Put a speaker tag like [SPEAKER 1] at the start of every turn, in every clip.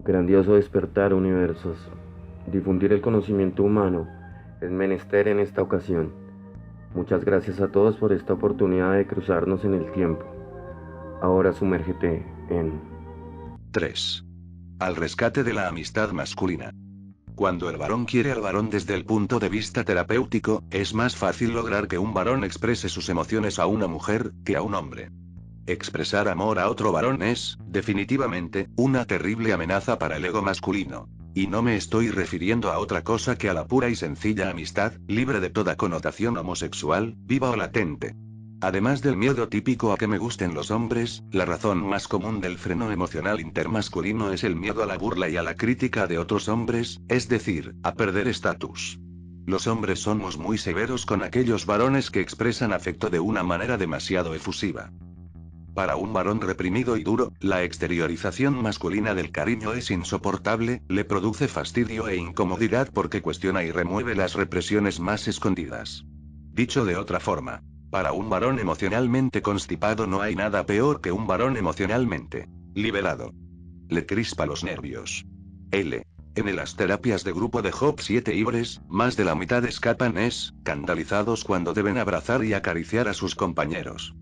[SPEAKER 1] Grandioso despertar, universos. Difundir el conocimiento humano es menester en esta ocasión. Muchas gracias a todos por esta oportunidad de cruzarnos en el tiempo. Ahora sumérgete en
[SPEAKER 2] 3. Al rescate de la amistad masculina. Cuando el varón quiere al varón desde el punto de vista terapéutico, es más fácil lograr que un varón exprese sus emociones a una mujer, que a un hombre. Expresar amor a otro varón es, definitivamente, una terrible amenaza para el ego masculino. Y no me estoy refiriendo a otra cosa que a la pura y sencilla amistad, libre de toda connotación homosexual, viva o latente. Además del miedo típico a que me gusten los hombres, la razón más común del freno emocional intermasculino es el miedo a la burla y a la crítica de otros hombres, es decir, a perder estatus. Los hombres somos muy severos con aquellos varones que expresan afecto de una manera demasiado efusiva. Para un varón reprimido y duro, la exteriorización masculina del cariño es insoportable, le produce fastidio e incomodidad porque cuestiona y remueve las represiones más escondidas. Dicho de otra forma, para un varón emocionalmente constipado no hay nada peor que un varón emocionalmente liberado. Le crispa los nervios. L. En las terapias de grupo de Job 7 Ibres, más de la mitad escapan escandalizados cuando deben abrazar y acariciar a sus compañeros.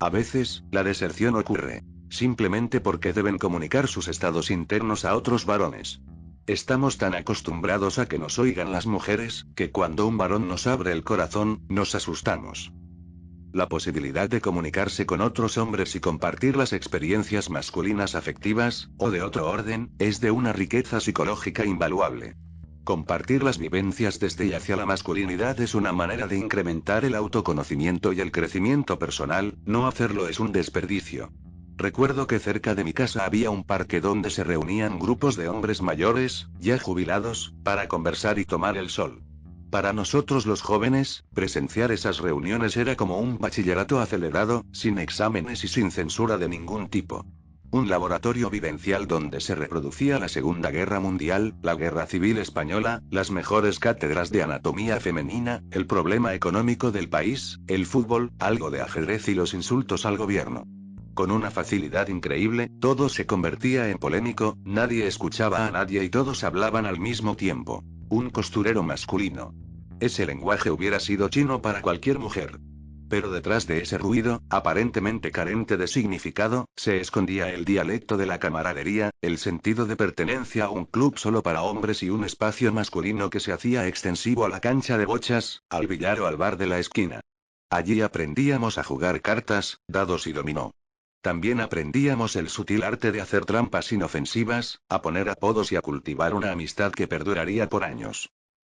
[SPEAKER 2] A veces, la deserción ocurre simplemente porque deben comunicar sus estados internos a otros varones. Estamos tan acostumbrados a que nos oigan las mujeres, que cuando un varón nos abre el corazón, nos asustamos. La posibilidad de comunicarse con otros hombres y compartir las experiencias masculinas afectivas, o de otro orden, es de una riqueza psicológica invaluable. Compartir las vivencias desde y hacia la masculinidad es una manera de incrementar el autoconocimiento y el crecimiento personal, no hacerlo es un desperdicio. Recuerdo que cerca de mi casa había un parque donde se reunían grupos de hombres mayores, ya jubilados, para conversar y tomar el sol. Para nosotros los jóvenes, presenciar esas reuniones era como un bachillerato acelerado, sin exámenes y sin censura de ningún tipo. Un laboratorio vivencial donde se reproducía la Segunda Guerra Mundial, la Guerra Civil Española, las mejores cátedras de anatomía femenina, el problema económico del país, el fútbol, algo de ajedrez y los insultos al gobierno. Con una facilidad increíble, todo se convertía en polémico, nadie escuchaba a nadie y todos hablaban al mismo tiempo. Un costurero masculino. Ese lenguaje hubiera sido chino para cualquier mujer. Pero detrás de ese ruido, aparentemente carente de significado, se escondía el dialecto de la camaradería, el sentido de pertenencia a un club solo para hombres y un espacio masculino que se hacía extensivo a la cancha de bochas, al billar o al bar de la esquina. Allí aprendíamos a jugar cartas, dados y dominó. También aprendíamos el sutil arte de hacer trampas inofensivas, a poner apodos y a cultivar una amistad que perduraría por años.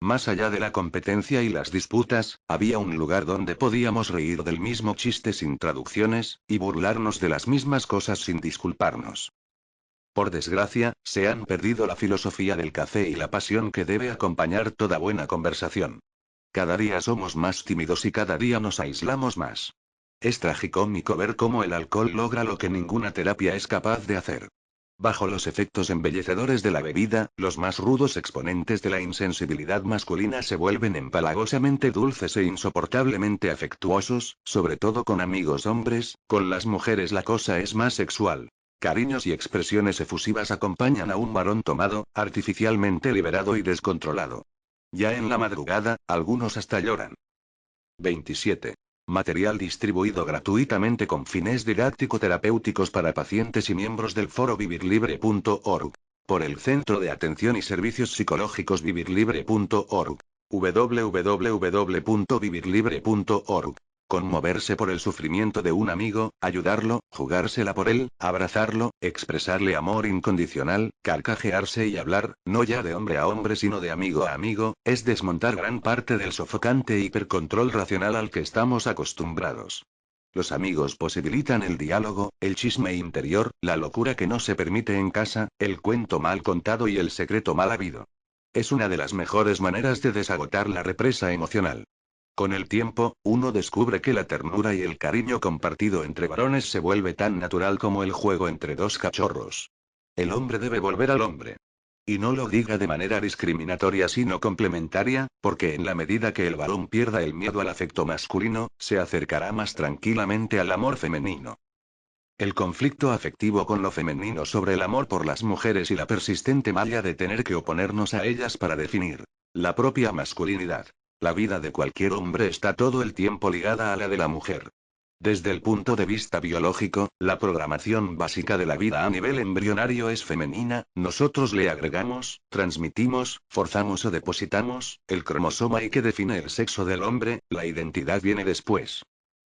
[SPEAKER 2] Más allá de la competencia y las disputas, había un lugar donde podíamos reír del mismo chiste sin traducciones, y burlarnos de las mismas cosas sin disculparnos. Por desgracia, se han perdido la filosofía del café y la pasión que debe acompañar toda buena conversación. Cada día somos más tímidos y cada día nos aislamos más. Es tragicómico ver cómo el alcohol logra lo que ninguna terapia es capaz de hacer. Bajo los efectos embellecedores de la bebida, los más rudos exponentes de la insensibilidad masculina se vuelven empalagosamente dulces e insoportablemente afectuosos, sobre todo con amigos hombres, con las mujeres la cosa es más sexual. Cariños y expresiones efusivas acompañan a un varón tomado, artificialmente liberado y descontrolado. Ya en la madrugada, algunos hasta lloran. 27. Material distribuido gratuitamente con fines didáctico-terapéuticos para pacientes y miembros del foro vivirlibre.org. Por el Centro de Atención y Servicios Psicológicos vivirlibre.org. www.vivirlibre.org. Conmoverse por el sufrimiento de un amigo, ayudarlo, jugársela por él, abrazarlo, expresarle amor incondicional, carcajearse y hablar, no ya de hombre a hombre sino de amigo a amigo, es desmontar gran parte del sofocante hipercontrol racional al que estamos acostumbrados. Los amigos posibilitan el diálogo, el chisme interior, la locura que no se permite en casa, el cuento mal contado y el secreto mal habido. Es una de las mejores maneras de desagotar la represa emocional. Con el tiempo, uno descubre que la ternura y el cariño compartido entre varones se vuelve tan natural como el juego entre dos cachorros. El hombre debe volver al hombre. Y no lo diga de manera discriminatoria sino complementaria, porque en la medida que el varón pierda el miedo al afecto masculino, se acercará más tranquilamente al amor femenino. El conflicto afectivo con lo femenino sobre el amor por las mujeres y la persistente malla de tener que oponernos a ellas para definir la propia masculinidad. La vida de cualquier hombre está todo el tiempo ligada a la de la mujer. Desde el punto de vista biológico, la programación básica de la vida a nivel embrionario es femenina, nosotros le agregamos, transmitimos, forzamos o depositamos el cromosoma y que define el sexo del hombre, la identidad viene después.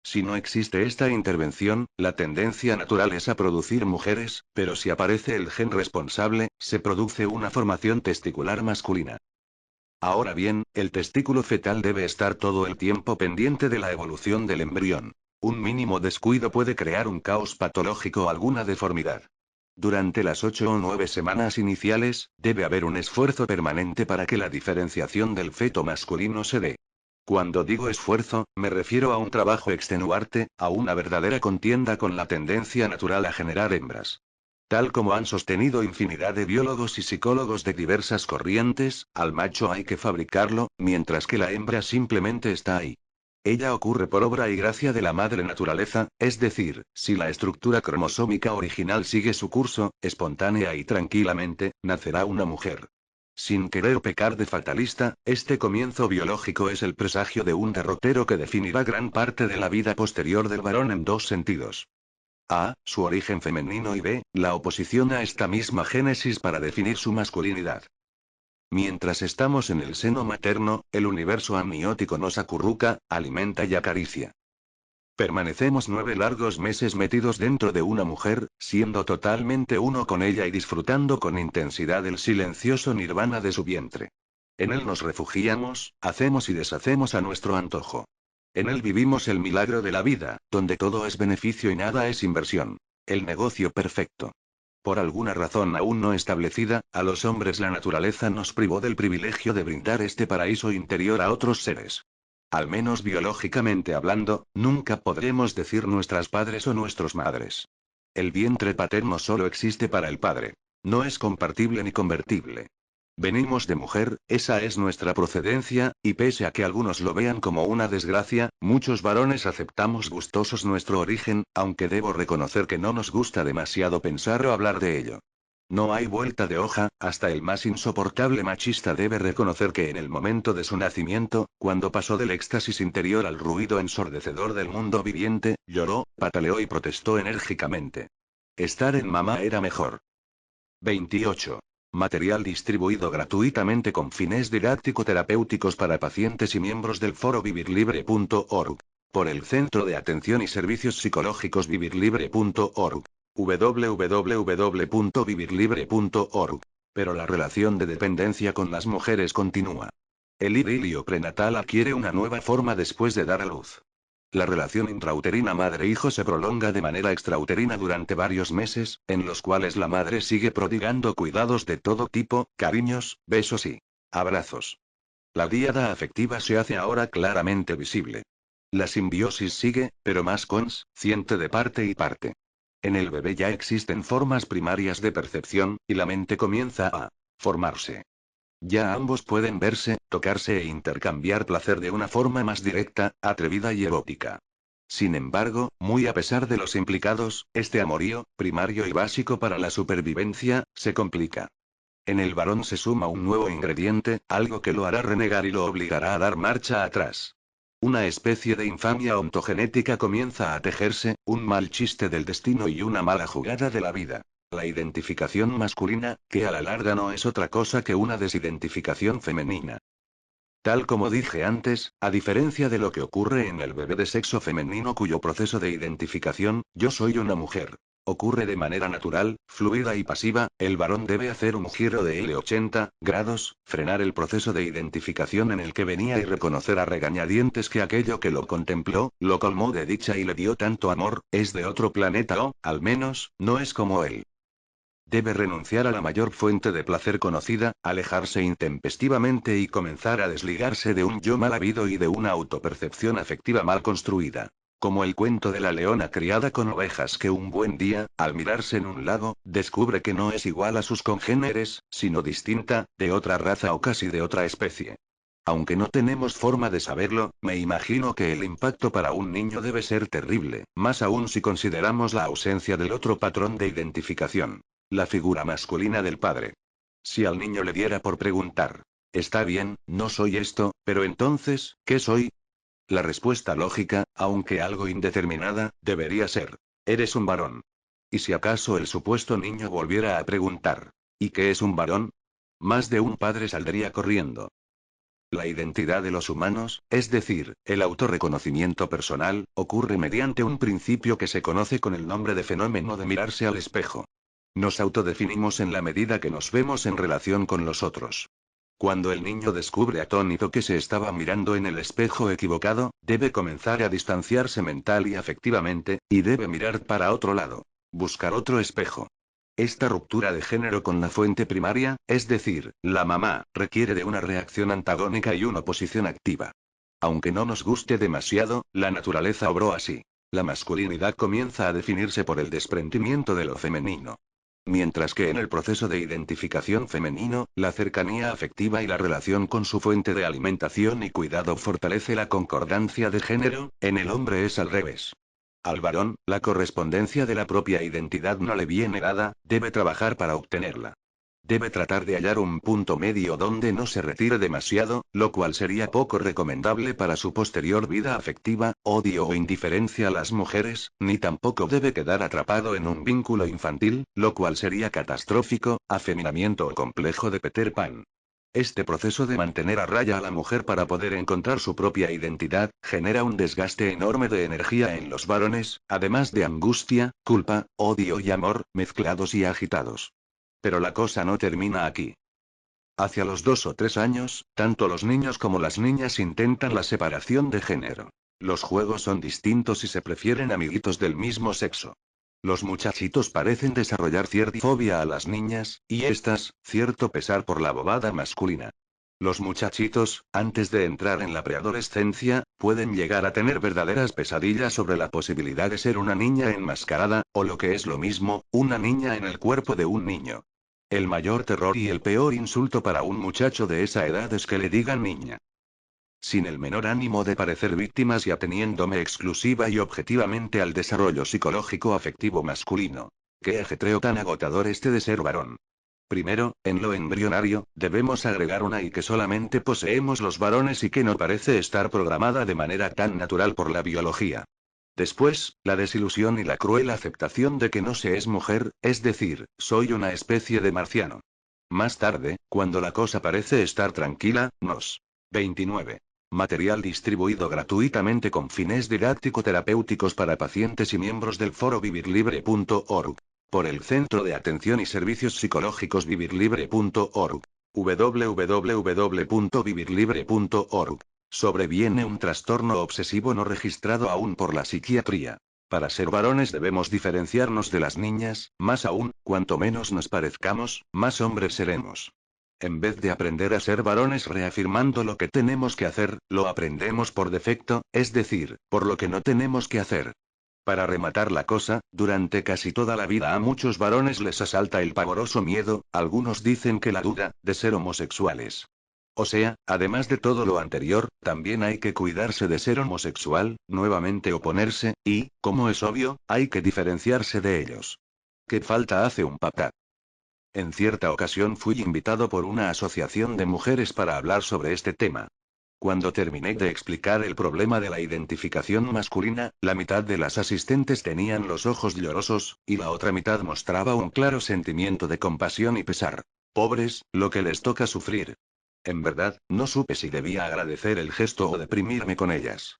[SPEAKER 2] Si no existe esta intervención, la tendencia natural es a producir mujeres, pero si aparece el gen responsable, se produce una formación testicular masculina. Ahora bien, el testículo fetal debe estar todo el tiempo pendiente de la evolución del embrión. Un mínimo descuido puede crear un caos patológico o alguna deformidad. Durante las 8 o 9 semanas iniciales, debe haber un esfuerzo permanente para que la diferenciación del feto masculino se dé. Cuando digo esfuerzo, me refiero a un trabajo extenuante, a una verdadera contienda con la tendencia natural a generar hembras. Tal como han sostenido infinidad de biólogos y psicólogos de diversas corrientes, al macho hay que fabricarlo, mientras que la hembra simplemente está ahí. Ella ocurre por obra y gracia de la madre naturaleza, es decir, si la estructura cromosómica original sigue su curso, espontánea y tranquilamente, nacerá una mujer. Sin querer pecar de fatalista, este comienzo biológico es el presagio de un derrotero que definirá gran parte de la vida posterior del varón en dos sentidos. A, su origen femenino y B, la oposición a esta misma génesis para definir su masculinidad. Mientras estamos en el seno materno, el universo amniótico nos acurruca, alimenta y acaricia. Permanecemos 9 largos meses metidos dentro de una mujer, siendo totalmente uno con ella y disfrutando con intensidad el silencioso nirvana de su vientre. En él nos refugiamos, hacemos y deshacemos a nuestro antojo. En él vivimos el milagro de la vida, donde todo es beneficio y nada es inversión. El negocio perfecto. Por alguna razón aún no establecida, a los hombres la naturaleza nos privó del privilegio de brindar este paraíso interior a otros seres. Al menos biológicamente hablando, nunca podremos decir nuestras padres o nuestros madres. El vientre paterno solo existe para el padre. No es compartible ni convertible. Venimos de mujer, esa es nuestra procedencia, y pese a que algunos lo vean como una desgracia, muchos varones aceptamos gustosos nuestro origen, aunque debo reconocer que no nos gusta demasiado pensar o hablar de ello. No hay vuelta de hoja, hasta el más insoportable machista debe reconocer que en el momento de su nacimiento, cuando pasó del éxtasis interior al ruido ensordecedor del mundo viviente, lloró, pataleó y protestó enérgicamente. Estar en mamá era mejor. 28. Material distribuido gratuitamente con fines didáctico-terapéuticos para pacientes y miembros del foro vivirlibre.org. Por el Centro de Atención y Servicios Psicológicos vivirlibre.org. www.vivirlibre.org. Pero la relación de dependencia con las mujeres continúa. El idilio prenatal adquiere una nueva forma después de dar a luz. La relación intrauterina madre-hijo se prolonga de manera extrauterina durante varios meses, en los cuales la madre sigue prodigando cuidados de todo tipo, cariños, besos y abrazos. La díada afectiva se hace ahora claramente visible. La simbiosis sigue, pero más consciente de parte y parte. En el bebé ya existen formas primarias de percepción, y la mente comienza a formarse. Ya ambos pueden verse, tocarse e intercambiar placer de una forma más directa, atrevida y erótica. Sin embargo, muy a pesar de los implicados, este amorío, primario y básico para la supervivencia, se complica. En el varón se suma un nuevo ingrediente, algo que lo hará renegar y lo obligará a dar marcha atrás. Una especie de infamia ontogenética comienza a tejerse, un mal chiste del destino y una mala jugada de la vida. La identificación masculina, que a la larga no es otra cosa que una desidentificación femenina. Tal como dije antes, a diferencia de lo que ocurre en el bebé de sexo femenino cuyo proceso de identificación, yo soy una mujer, ocurre de manera natural, fluida y pasiva, el varón debe hacer un giro de L80 grados, frenar el proceso de identificación en el que venía y reconocer a regañadientes que aquello que lo contempló, lo colmó de dicha y le dio tanto amor, es de otro planeta o, al menos, no es como él. Debe renunciar a la mayor fuente de placer conocida, alejarse intempestivamente y comenzar a desligarse de un yo mal habido y de una autopercepción afectiva mal construida. Como el cuento de la leona criada con ovejas que un buen día, al mirarse en un lago, descubre que no es igual a sus congéneres, sino distinta, de otra raza o casi de otra especie. Aunque no tenemos forma de saberlo, me imagino que el impacto para un niño debe ser terrible, más aún si consideramos la ausencia del otro patrón de identificación, la figura masculina del padre. Si al niño le diera por preguntar, está bien, no soy esto, pero entonces, ¿qué soy? La respuesta lógica, aunque algo indeterminada, debería ser, eres un varón. Y si acaso el supuesto niño volviera a preguntar, ¿y qué es un varón? Más de un padre saldría corriendo. La identidad de los humanos, es decir, el autorreconocimiento personal, ocurre mediante un principio que se conoce con el nombre de fenómeno de mirarse al espejo. Nos autodefinimos en la medida que nos vemos en relación con los otros. Cuando el niño descubre atónito que se estaba mirando en el espejo equivocado, debe comenzar a distanciarse mental y afectivamente, y debe mirar para otro lado. Buscar otro espejo. Esta ruptura de género con la fuente primaria, es decir, la mamá, requiere de una reacción antagónica y una oposición activa. Aunque no nos guste demasiado, la naturaleza obró así. La masculinidad comienza a definirse por el desprendimiento de lo femenino. Mientras que en el proceso de identificación femenino, la cercanía afectiva y la relación con su fuente de alimentación y cuidado fortalece la concordancia de género, en el hombre es al revés. Al varón, la correspondencia de la propia identidad no le viene dada, debe trabajar para obtenerla. Debe tratar de hallar un punto medio donde no se retire demasiado, lo cual sería poco recomendable para su posterior vida afectiva, odio o indiferencia a las mujeres, ni tampoco debe quedar atrapado en un vínculo infantil, lo cual sería catastrófico, afeminamiento o complejo de Peter Pan. Este proceso de mantener a raya a la mujer para poder encontrar su propia identidad, genera un desgaste enorme de energía en los varones, además de angustia, culpa, odio y amor, mezclados y agitados. Pero la cosa no termina aquí. Hacia los 2 o 3 años, tanto los niños como las niñas intentan la separación de género. Los juegos son distintos y se prefieren amiguitos del mismo sexo. Los muchachitos parecen desarrollar cierta fobia a las niñas, y estas, cierto pesar por la bobada masculina. Los muchachitos, antes de entrar en la preadolescencia, pueden llegar a tener verdaderas pesadillas sobre la posibilidad de ser una niña enmascarada, o lo que es lo mismo, una niña en el cuerpo de un niño. El mayor terror y el peor insulto para un muchacho de esa edad es que le digan niña. Sin el menor ánimo de parecer víctimas y ateniéndome exclusiva y objetivamente al desarrollo psicológico afectivo masculino. Qué ajetreo tan agotador este de ser varón. Primero, en lo embrionario, debemos agregar una y que solamente poseemos los varones y que no parece estar programada de manera tan natural por la biología. Después, la desilusión y la cruel aceptación de que no se es mujer, es decir, soy una especie de marciano. Más tarde, cuando la cosa parece estar tranquila, nos. 29. Material distribuido gratuitamente con fines didáctico-terapéuticos para pacientes y miembros del foro vivirlibre.org. Por el Centro de Atención y Servicios Psicológicos vivirlibre.org. www.vivirlibre.org. Sobreviene un trastorno obsesivo no registrado aún por la psiquiatría. Para ser varones debemos diferenciarnos de las niñas, más aún, cuanto menos nos parezcamos, más hombres seremos. En vez de aprender a ser varones reafirmando lo que tenemos que hacer, lo aprendemos por defecto, es decir, por lo que no tenemos que hacer. Para rematar la cosa, durante casi toda la vida a muchos varones les asalta el pavoroso miedo, algunos dicen que la duda, de ser homosexuales. O sea, además de todo lo anterior, también hay que cuidarse de ser homosexual, nuevamente oponerse, y, como es obvio, hay que diferenciarse de ellos. ¿Qué falta hace un papá? En cierta ocasión fui invitado por una asociación de mujeres para hablar sobre este tema. Cuando terminé de explicar el problema de la identificación masculina, la mitad de las asistentes tenían los ojos llorosos, y la otra mitad mostraba un claro sentimiento de compasión y pesar. Pobres, lo que les toca sufrir. En verdad, no supe si debía agradecer el gesto o deprimirme con ellas.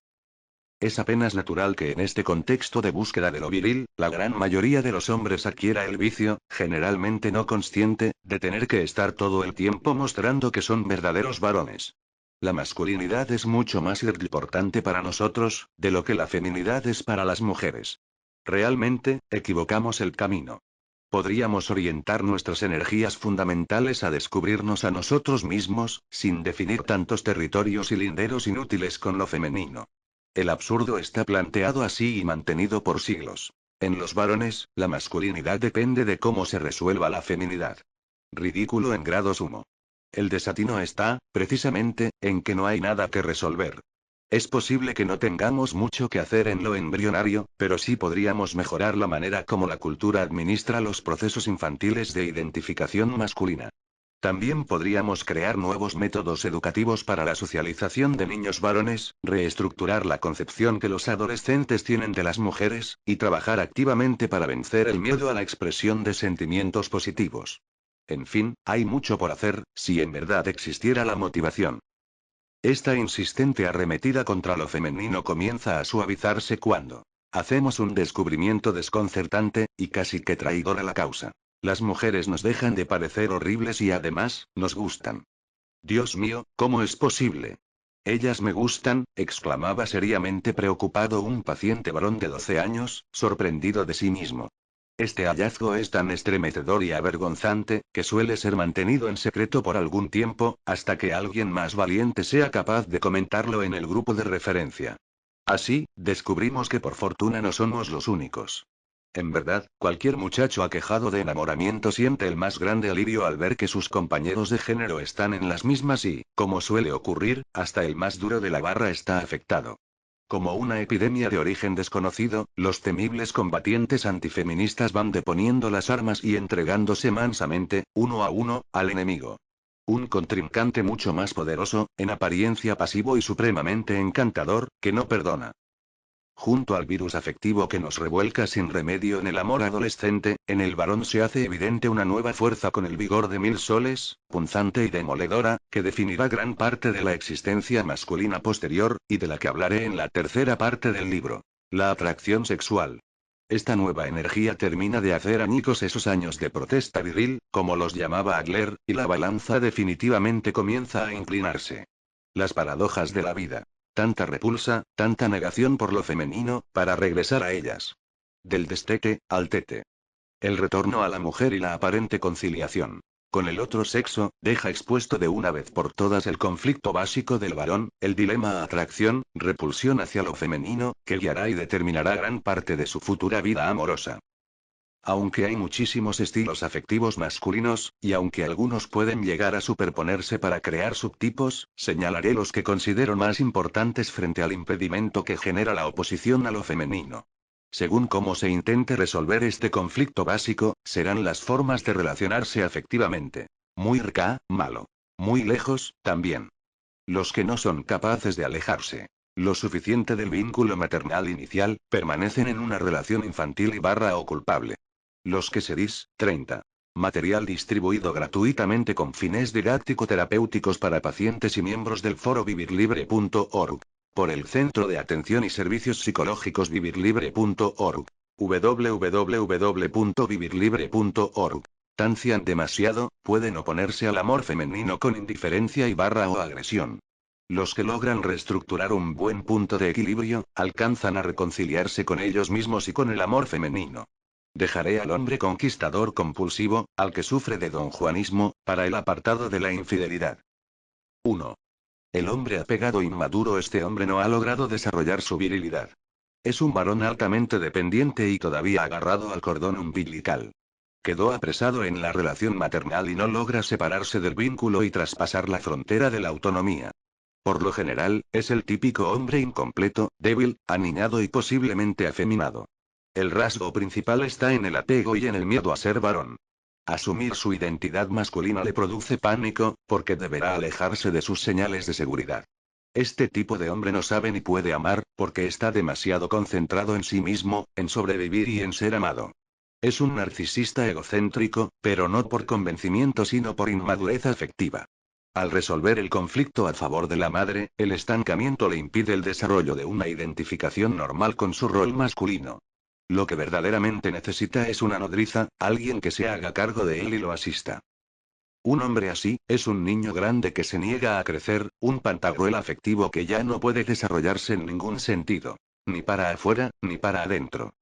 [SPEAKER 2] Es apenas natural que en este contexto de búsqueda de lo viril, la gran mayoría de los hombres adquiera el vicio, generalmente no consciente, de tener que estar todo el tiempo mostrando que son verdaderos varones. La masculinidad es mucho más importante para nosotros, de lo que la feminidad es para las mujeres. Realmente, equivocamos el camino. Podríamos orientar nuestras energías fundamentales a descubrirnos a nosotros mismos, sin definir tantos territorios y linderos inútiles con lo femenino. El absurdo está planteado así y mantenido por siglos. En los varones, la masculinidad depende de cómo se resuelva la feminidad. Ridículo en grado sumo. El desatino está, precisamente, en que no hay nada que resolver. Es posible que no tengamos mucho que hacer en lo embrionario, pero sí podríamos mejorar la manera como la cultura administra los procesos infantiles de identificación masculina. También podríamos crear nuevos métodos educativos para la socialización de niños varones, reestructurar la concepción que los adolescentes tienen de las mujeres, y trabajar activamente para vencer el miedo a la expresión de sentimientos positivos. En fin, hay mucho por hacer, si en verdad existiera la motivación. Esta insistente arremetida contra lo femenino comienza a suavizarse cuando hacemos un descubrimiento desconcertante, y casi que traidor a la causa. Las mujeres nos dejan de parecer horribles y además, nos gustan. Dios mío, ¿cómo es posible? Ellas me gustan, exclamaba seriamente preocupado un paciente varón de 12 años, sorprendido de sí mismo. Este hallazgo es tan estremecedor y avergonzante, que suele ser mantenido en secreto por algún tiempo, hasta que alguien más valiente sea capaz de comentarlo en el grupo de referencia. Así, descubrimos que por fortuna no somos los únicos. En verdad, cualquier muchacho aquejado de enamoramiento siente el más grande alivio al ver que sus compañeros de género están en las mismas y, como suele ocurrir, hasta el más duro de la barra está afectado. Como una epidemia de origen desconocido, los temibles combatientes antifeministas van deponiendo las armas y entregándose mansamente, uno a uno, al enemigo. Un contrincante mucho más poderoso, en apariencia pasivo y supremamente encantador, que no perdona. Junto al virus afectivo que nos revuelca sin remedio en el amor adolescente, en el varón se hace evidente una nueva fuerza con el vigor de 1000 soles, punzante y demoledora, que definirá gran parte de la existencia masculina posterior, y de la que hablaré en la tercera parte del libro. La atracción sexual. Esta nueva energía termina de hacer añicos esos años de protesta viril, como los llamaba Adler, y la balanza definitivamente comienza a inclinarse. Las paradojas de la vida. Tanta repulsa, tanta negación por lo femenino, para regresar a ellas. Del destete, al tete. El retorno a la mujer y la aparente conciliación con el otro sexo, deja expuesto de una vez por todas el conflicto básico del varón, el dilema atracción, repulsión hacia lo femenino, que guiará y determinará gran parte de su futura vida amorosa. Aunque hay muchísimos estilos afectivos masculinos, y aunque algunos pueden llegar a superponerse para crear subtipos, señalaré los que considero más importantes frente al impedimento que genera la oposición a lo femenino. Según cómo se intente resolver este conflicto básico, serán las formas de relacionarse afectivamente. Muy cerca, malo. Muy lejos, también. Los que no son capaces de alejarse lo suficiente del vínculo maternal inicial, permanecen en una relación infantil y barra o culpable. Los que se 30. Material distribuido gratuitamente con fines didáctico-terapéuticos para pacientes y miembros del foro vivirlibre.org. Por el Centro de Atención y Servicios Psicológicos vivirlibre.org. www.vivirlibre.org. Tancian demasiado, pueden oponerse al amor femenino con indiferencia y barra o agresión. Los que logran reestructurar un buen punto de equilibrio, alcanzan a reconciliarse con ellos mismos y con el amor femenino. Dejaré al hombre conquistador compulsivo, al que sufre de donjuanismo, para el apartado de la infidelidad. 1. El hombre apegado inmaduro. Este hombre no ha logrado desarrollar su virilidad. Es un varón altamente dependiente y todavía agarrado al cordón umbilical. Quedó apresado en la relación maternal y no logra separarse del vínculo y traspasar la frontera de la autonomía. Por lo general, es el típico hombre incompleto, débil, aniñado y posiblemente afeminado. El rasgo principal está en el apego y en el miedo a ser varón. Asumir su identidad masculina le produce pánico, porque deberá alejarse de sus señales de seguridad. Este tipo de hombre no sabe ni puede amar, porque está demasiado concentrado en sí mismo, en sobrevivir y en ser amado. Es un narcisista egocéntrico, pero no por convencimiento sino por inmadurez afectiva. Al resolver el conflicto a favor de la madre, el estancamiento le impide el desarrollo de una identificación normal con su rol masculino. Lo que verdaderamente necesita es una nodriza, alguien que se haga cargo de él y lo asista. Un hombre así, es un niño grande que se niega a crecer, un pantagruel afectivo que ya no puede desarrollarse en ningún sentido. Ni para afuera, ni para adentro.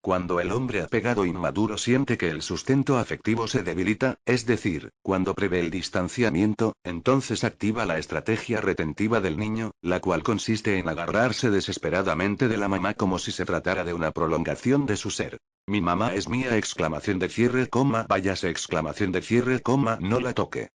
[SPEAKER 2] Cuando el hombre apegado inmaduro siente que el sustento afectivo se debilita, es decir, cuando prevé el distanciamiento, entonces activa la estrategia retentiva del niño, la cual consiste en agarrarse desesperadamente de la mamá como si se tratara de una prolongación de su ser. Mi mamá es mía, !, váyase, !, no la toque.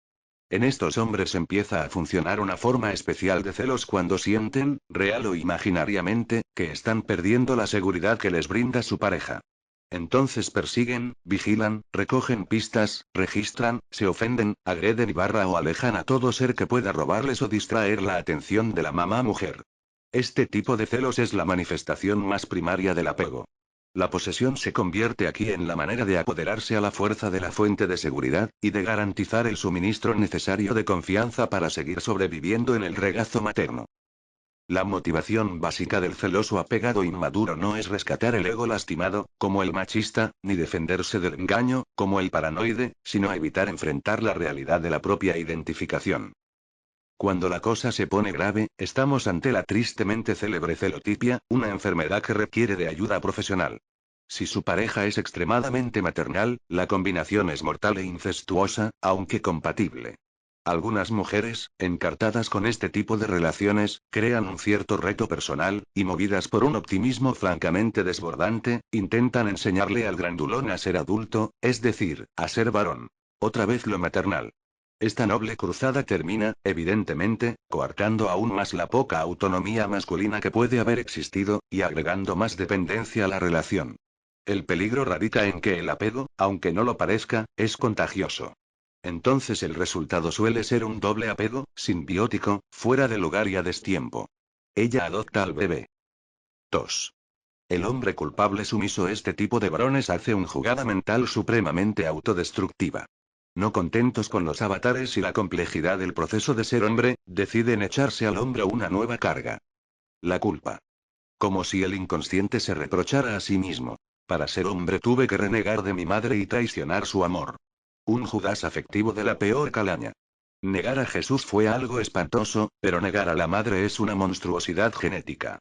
[SPEAKER 2] En estos hombres empieza a funcionar una forma especial de celos cuando sienten, real o imaginariamente, que están perdiendo la seguridad que les brinda su pareja. Entonces persiguen, vigilan, recogen pistas, registran, se ofenden, agreden y o alejan a todo ser que pueda robarles o distraer la atención de la mamá mujer. Este tipo de celos es la manifestación más primaria del apego. La posesión se convierte aquí en la manera de apoderarse a la fuerza de la fuente de seguridad, y de garantizar el suministro necesario de confianza para seguir sobreviviendo en el regazo materno. La motivación básica del celoso apegado inmaduro no es rescatar el ego lastimado, como el machista, ni defenderse del engaño, como el paranoide, sino evitar enfrentar la realidad de la propia identificación. Cuando la cosa se pone grave, estamos ante la tristemente célebre celotipia, una enfermedad que requiere de ayuda profesional. Si su pareja es extremadamente maternal, la combinación es mortal e incestuosa, aunque compatible. Algunas mujeres, encartadas con este tipo de relaciones, crean un cierto reto personal, y movidas por un optimismo francamente desbordante, intentan enseñarle al grandulón a ser adulto, es decir, a ser varón. Otra vez lo maternal. Esta noble cruzada termina, evidentemente, coartando aún más la poca autonomía masculina que puede haber existido, y agregando más dependencia a la relación. El peligro radica en que el apego, aunque no lo parezca, es contagioso. Entonces el resultado suele ser un doble apego, simbiótico, fuera de lugar y a destiempo. Ella adopta al bebé. 2. El hombre culpable sumiso. Este tipo de varones hace una jugada mental supremamente autodestructiva. No contentos con los avatares y la complejidad del proceso de ser hombre, deciden echarse al hombro una nueva carga. La culpa. Como si el inconsciente se reprochara a sí mismo. Para ser hombre tuve que renegar de mi madre y traicionar su amor. Un Judas afectivo de la peor calaña. Negar a Jesús fue algo espantoso, pero negar a la madre es una monstruosidad genética.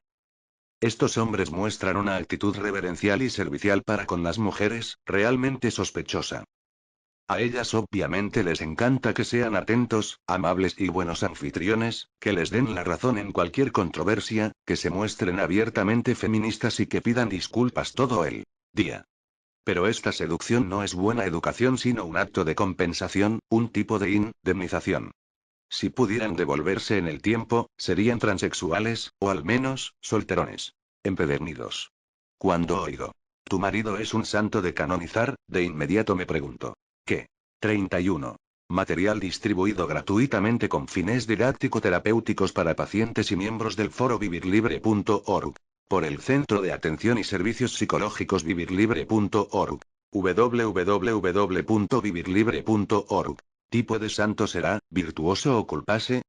[SPEAKER 2] Estos hombres muestran una actitud reverencial y servicial para con las mujeres, realmente sospechosa. A ellas obviamente les encanta que sean atentos, amables y buenos anfitriones, que les den la razón en cualquier controversia, que se muestren abiertamente feministas y que pidan disculpas todo el día. Pero esta seducción no es buena educación sino un acto de compensación, un tipo de indemnización. Si pudieran devolverse en el tiempo, serían transexuales, o al menos, solterones. Empedernidos. Cuando oigo, tu marido es un santo de canonizar, de inmediato me pregunto, ¿qué? 31. Material distribuido gratuitamente con fines didáctico-terapéuticos para pacientes y miembros del foro vivirlibre.org. Por el Centro de Atención y Servicios Psicológicos vivirlibre.org. www.vivirlibre.org. ¿Tipo de santo será, virtuoso o culpase?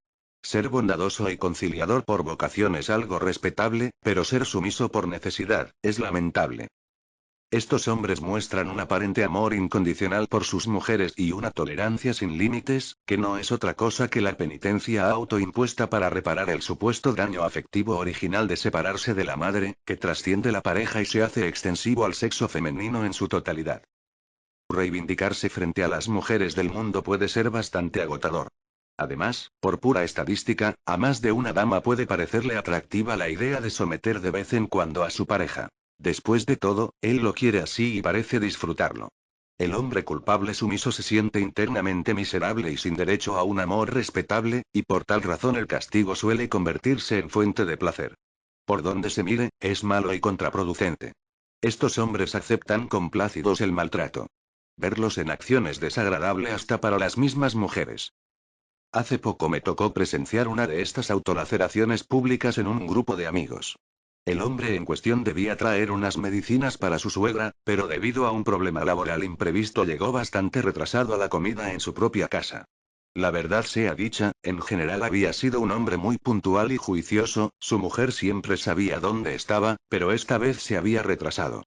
[SPEAKER 2] Ser bondadoso y conciliador por vocación es algo respetable, pero ser sumiso por necesidad, es lamentable. Estos hombres muestran un aparente amor incondicional por sus mujeres y una tolerancia sin límites, que no es otra cosa que la penitencia autoimpuesta para reparar el supuesto daño afectivo original de separarse de la madre, que trasciende la pareja y se hace extensivo al sexo femenino en su totalidad. Reivindicarse frente a las mujeres del mundo puede ser bastante agotador. Además, por pura estadística, a más de una dama puede parecerle atractiva la idea de someter de vez en cuando a su pareja. Después de todo, él lo quiere así y parece disfrutarlo. El hombre culpable sumiso se siente internamente miserable y sin derecho a un amor respetable, y por tal razón el castigo suele convertirse en fuente de placer. Por donde se mire, es malo y contraproducente. Estos hombres aceptan complácidos el maltrato. Verlos en acción es desagradable hasta para las mismas mujeres. Hace poco me tocó presenciar una de estas autolaceraciones públicas en un grupo de amigos. El hombre en cuestión debía traer unas medicinas para su suegra, pero debido a un problema laboral imprevisto llegó bastante retrasado a la comida en su propia casa. La verdad sea dicha, en general había sido un hombre muy puntual y juicioso, su mujer siempre sabía dónde estaba, pero esta vez se había retrasado.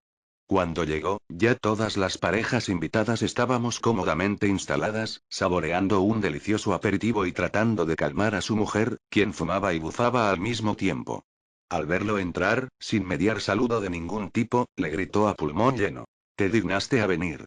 [SPEAKER 2] Cuando llegó, ya todas las parejas invitadas estábamos cómodamente instaladas, saboreando un delicioso aperitivo y tratando de calmar a su mujer, quien fumaba y bufaba al mismo tiempo. Al verlo entrar, sin mediar saludo de ningún tipo, le gritó a pulmón lleno: ¿te dignaste a venir?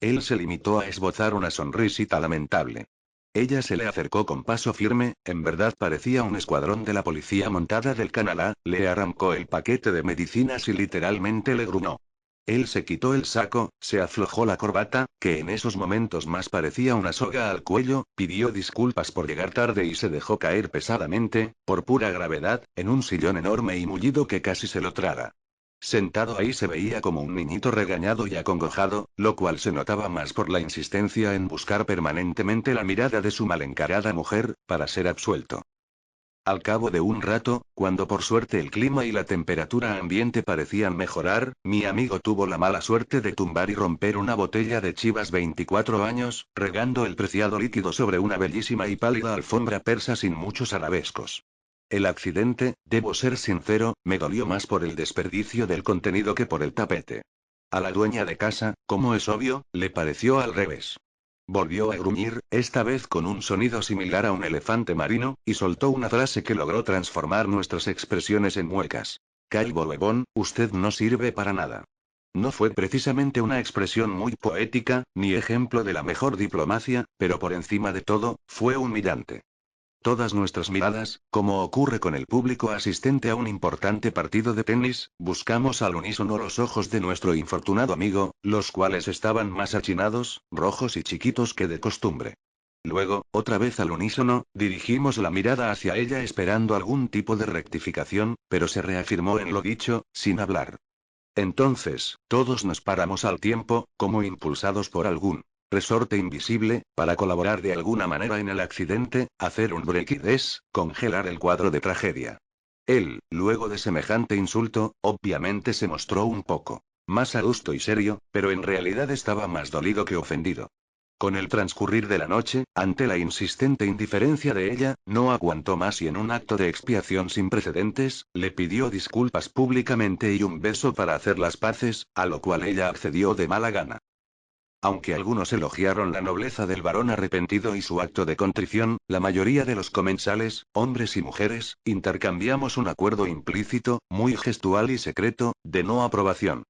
[SPEAKER 2] Él se limitó a esbozar una sonrisita lamentable. Ella se le acercó con paso firme, en verdad parecía un escuadrón de la policía montada del Canadá, le arrancó el paquete de medicinas y literalmente le gruñó. Él se quitó el saco, se aflojó la corbata, que en esos momentos más parecía una soga al cuello, pidió disculpas por llegar tarde y se dejó caer pesadamente, por pura gravedad, en un sillón enorme y mullido que casi se lo traga. Sentado ahí se veía como un niñito regañado y acongojado, lo cual se notaba más por la insistencia en buscar permanentemente la mirada de su mal encarada mujer, para ser absuelto. Al cabo de un rato, cuando por suerte el clima y la temperatura ambiente parecían mejorar, mi amigo tuvo la mala suerte de tumbar y romper una botella de Chivas 24 años, regando el preciado líquido sobre una bellísima y pálida alfombra persa sin muchos arabescos. El accidente, debo ser sincero, me dolió más por el desperdicio del contenido que por el tapete. A la dueña de casa, como es obvio, le pareció al revés. Volvió a gruñir, esta vez con un sonido similar a un elefante marino, y soltó una frase que logró transformar nuestras expresiones en muecas. Calvo huevón, usted no sirve para nada. No fue precisamente una expresión muy poética, ni ejemplo de la mejor diplomacia, pero por encima de todo, fue humillante. Todas nuestras miradas, como ocurre con el público asistente a un importante partido de tenis, buscamos al unísono los ojos de nuestro infortunado amigo, los cuales estaban más achinados, rojos y chiquitos que de costumbre. Luego, otra vez al unísono, dirigimos la mirada hacia ella esperando algún tipo de rectificación, pero se reafirmó en lo dicho, sin hablar. Entonces, todos nos paramos al tiempo, como impulsados por algún resorte invisible, para colaborar de alguna manera en el accidente, hacer un break-it-es, congelar el cuadro de tragedia. Él, luego de semejante insulto, obviamente se mostró un poco más adusto y serio, pero en realidad estaba más dolido que ofendido. Con el transcurrir de la noche, ante la insistente indiferencia de ella, no aguantó más y en un acto de expiación sin precedentes, le pidió disculpas públicamente y un beso para hacer las paces, a lo cual ella accedió de mala gana. Aunque algunos elogiaron la nobleza del varón arrepentido y su acto de contrición, la mayoría de los comensales, hombres y mujeres, intercambiamos un acuerdo implícito, muy gestual y secreto, de no aprobación.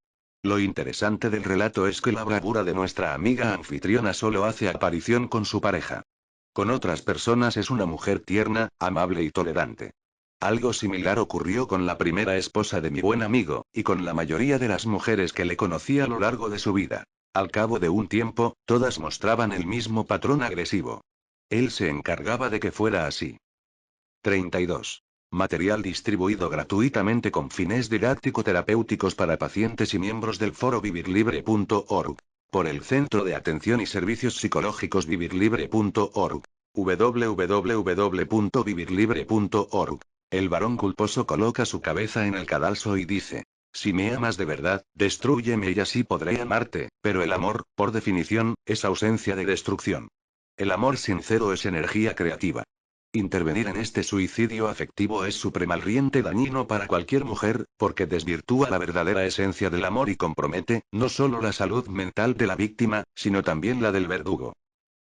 [SPEAKER 2] Lo interesante del relato es que la bravura de nuestra amiga anfitriona solo hace aparición con su pareja. Con otras personas es una mujer tierna, amable y tolerante. Algo similar ocurrió con la primera esposa de mi buen amigo, y con la mayoría de las mujeres que le conocí a lo largo de su vida. Al cabo de un tiempo, todas mostraban el mismo patrón agresivo. Él se encargaba de que fuera así. 32. Material distribuido gratuitamente con fines didáctico-terapéuticos para pacientes y miembros del foro vivirlibre.org. Por el Centro de Atención y Servicios Psicológicos vivirlibre.org. www.vivirlibre.org. El varón culposo coloca su cabeza en el cadalso y dice: si me amas de verdad, destrúyeme y así podré amarte, pero el amor, por definición, es ausencia de destrucción. El amor sincero es energía creativa. Intervenir en este suicidio afectivo es supremamente dañino para cualquier mujer, porque desvirtúa la verdadera esencia del amor y compromete, no solo la salud mental de la víctima, sino también la del verdugo.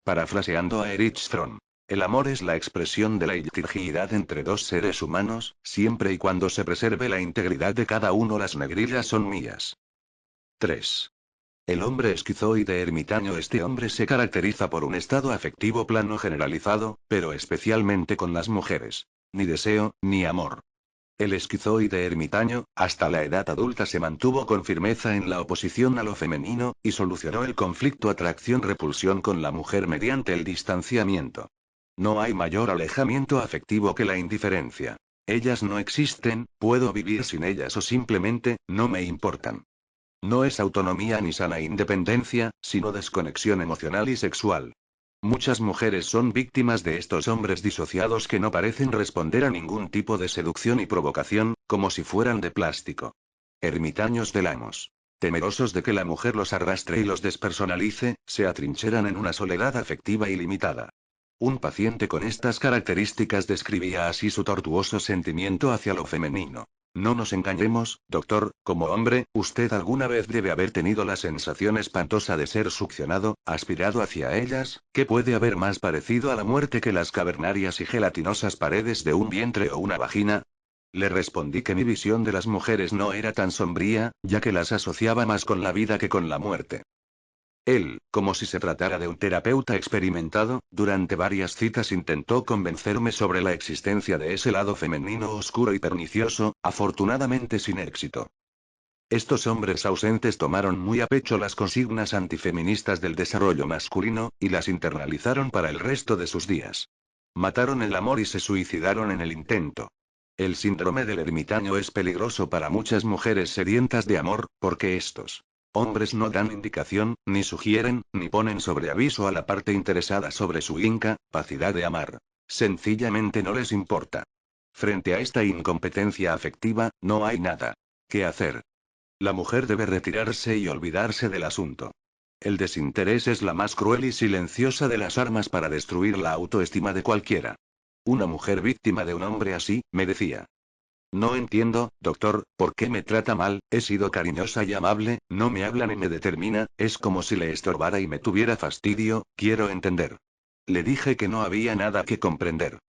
[SPEAKER 2] Parafraseando a Erich Fromm. El amor es la expresión de la integridad entre dos seres humanos, siempre y cuando se preserve la integridad de cada uno. Las negrillas son mías. 3. El hombre esquizoide ermitaño. Este hombre se caracteriza por un estado afectivo plano generalizado, pero especialmente con las mujeres. Ni deseo, ni amor. El esquizoide ermitaño, hasta la edad adulta se mantuvo con firmeza en la oposición a lo femenino, y solucionó el conflicto atracción-repulsión con la mujer mediante el distanciamiento. No hay mayor alejamiento afectivo que la indiferencia. Ellas no existen, puedo vivir sin ellas o simplemente, no me importan. No es autonomía ni sana independencia, sino desconexión emocional y sexual. Muchas mujeres son víctimas de estos hombres disociados que no parecen responder a ningún tipo de seducción y provocación, como si fueran de plástico. Ermitaños del amos. Temerosos de que la mujer los arrastre y los despersonalice, se atrincheran en una soledad afectiva ilimitada. Un paciente con estas características describía así su tortuoso sentimiento hacia lo femenino. No nos engañemos, doctor, como hombre, usted alguna vez debe haber tenido la sensación espantosa de ser succionado, aspirado hacia ellas. ¿Qué puede haber más parecido a la muerte que las cavernarias y gelatinosas paredes de un vientre o una vagina? Le respondí que mi visión de las mujeres no era tan sombría, ya que las asociaba más con la vida que con la muerte. Él, como si se tratara de un terapeuta experimentado, durante varias citas intentó convencerme sobre la existencia de ese lado femenino oscuro y pernicioso, afortunadamente sin éxito. Estos hombres ausentes tomaron muy a pecho las consignas antifeministas del desarrollo masculino, y las internalizaron para el resto de sus días. Mataron el amor y se suicidaron en el intento. El síndrome del ermitaño es peligroso para muchas mujeres sedientas de amor, porque estos hombres no dan indicación, ni sugieren, ni ponen sobre aviso a la parte interesada sobre su incapacidad de amar. Sencillamente no les importa. Frente a esta incompetencia afectiva, no hay nada que hacer. La mujer debe retirarse y olvidarse del asunto. El desinterés es la más cruel y silenciosa de las armas para destruir la autoestima de cualquiera. Una mujer víctima de un hombre así, me decía: no entiendo, doctor, por qué me trata mal, he sido cariñosa y amable, no me habla ni me determina, es como si le estorbara y me tuviera fastidio, quiero entender. Le dije que no había nada que comprender.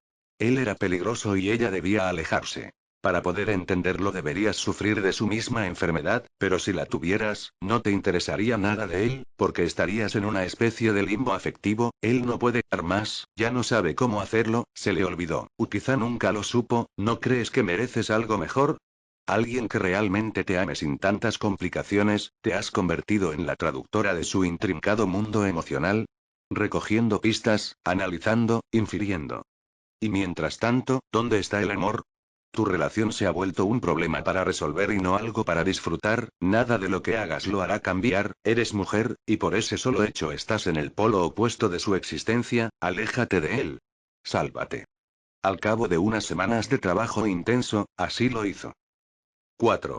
[SPEAKER 2] Él era peligroso y ella debía alejarse. Para poder entenderlo deberías sufrir de su misma enfermedad, pero si la tuvieras, no te interesaría nada de él, porque estarías en una especie de limbo afectivo, él no puede dar más, ya no sabe cómo hacerlo, se le olvidó, o quizá nunca lo supo, ¿no crees que mereces algo mejor? Alguien que realmente te ame sin tantas complicaciones, te has convertido en la traductora de su intrincado mundo emocional, recogiendo pistas, analizando, infiriendo. Y mientras tanto, ¿dónde está el amor? Tu relación se ha vuelto un problema para resolver y no algo para disfrutar, nada de lo que hagas lo hará cambiar, eres mujer, y por ese solo hecho estás en el polo opuesto de su existencia, aléjate de él. Sálvate. Al cabo de unas semanas de trabajo intenso, así lo hizo. 4.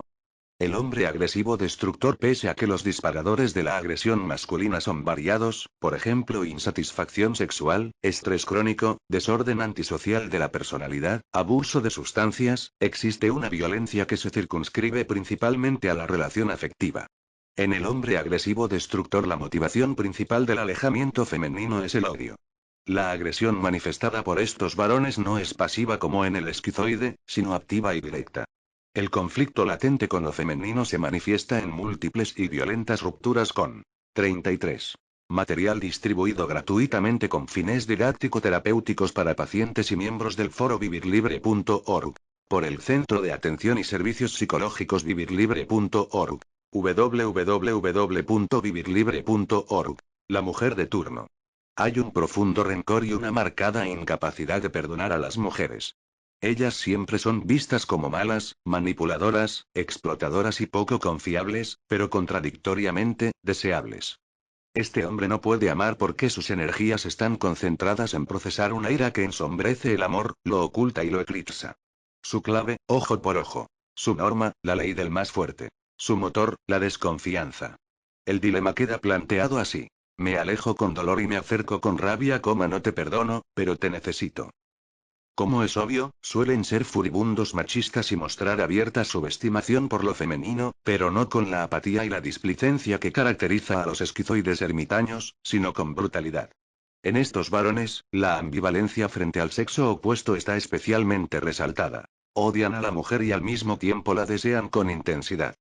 [SPEAKER 2] El hombre agresivo destructor. Pese a que los disparadores de la agresión masculina son variados, por ejemplo insatisfacción sexual, estrés crónico, desorden antisocial de la personalidad, abuso de sustancias, existe una violencia que se circunscribe principalmente a la relación afectiva. En el hombre agresivo destructor la motivación principal del alejamiento femenino es el odio. La agresión manifestada por estos varones no es pasiva como en el esquizoide, sino activa y directa. El conflicto latente con lo femenino se manifiesta en múltiples y violentas rupturas con 33. Material distribuido gratuitamente con fines didáctico-terapéuticos para pacientes y miembros del foro vivirlibre.org. Por el Centro de Atención y Servicios Psicológicos vivirlibre.org. www.vivirlibre.org. La mujer de turno. Hay un profundo rencor y una marcada incapacidad de perdonar a las mujeres. Ellas siempre son vistas como malas, manipuladoras, explotadoras y poco confiables, pero contradictoriamente, deseables. Este hombre no puede amar porque sus energías están concentradas en procesar una ira que ensombrece el amor, lo oculta y lo eclipsa. Su clave, ojo por ojo. Su norma, la ley del más fuerte. Su motor, la desconfianza. El dilema queda planteado así. Me alejo con dolor y me acerco con rabia, no te perdono, pero te necesito. Como es obvio, suelen ser furibundos machistas y mostrar abierta subestimación por lo femenino, pero no con la apatía y la displicencia que caracteriza a los esquizoides ermitaños, sino con brutalidad. En estos varones, la ambivalencia frente al sexo opuesto está especialmente resaltada. Odian a la mujer y al mismo tiempo la desean con intensidad.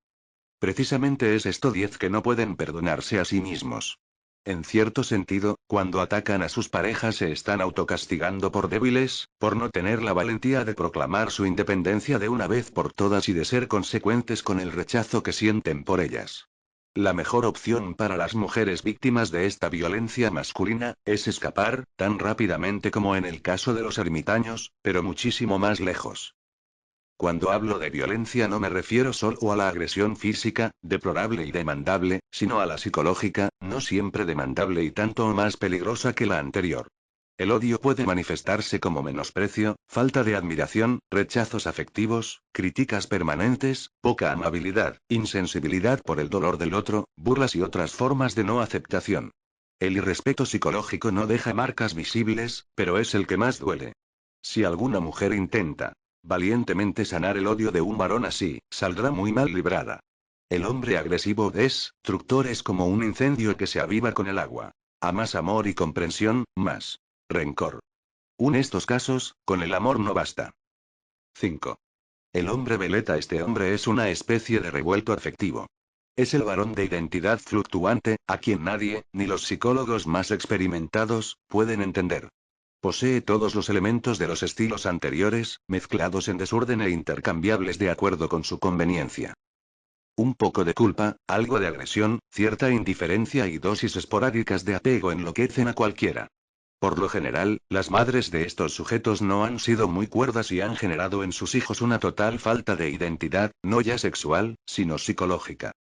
[SPEAKER 2] Precisamente es esto 10 que no pueden perdonarse a sí mismos. En cierto sentido, cuando atacan a sus parejas se están autocastigando por débiles, por no tener la valentía de proclamar su independencia de una vez por todas y de ser consecuentes con el rechazo que sienten por ellas. La mejor opción para las mujeres víctimas de esta violencia masculina, es escapar, tan rápidamente como en el caso de los ermitaños, pero muchísimo más lejos. Cuando hablo de violencia no me refiero solo a la agresión física, deplorable y demandable, sino a la psicológica, no siempre demandable y tanto o más peligrosa que la anterior. El odio puede manifestarse como menosprecio, falta de admiración, rechazos afectivos, críticas permanentes, poca amabilidad, insensibilidad por el dolor del otro, burlas y otras formas de no aceptación. El irrespeto psicológico no deja marcas visibles, pero es el que más duele. Si alguna mujer intenta valientemente sanar el odio de un varón así, saldrá muy mal librada. El hombre agresivo destructor es como un incendio que se aviva con el agua. A más amor y comprensión, más rencor. Estos casos, con el amor no basta. 5. El hombre veleta. Este hombre es una especie de revuelto afectivo. Es el varón de identidad fluctuante, a quien nadie, ni los psicólogos más experimentados, pueden entender. Posee todos los elementos de los estilos anteriores, mezclados en desorden e intercambiables de acuerdo con su conveniencia. Un poco de culpa, algo de agresión, cierta indiferencia y dosis esporádicas de apego enloquecen a cualquiera. Por lo general, las madres de estos sujetos no han sido muy cuerdas y han generado en sus hijos una total falta de identidad, no ya sexual, sino psicológica.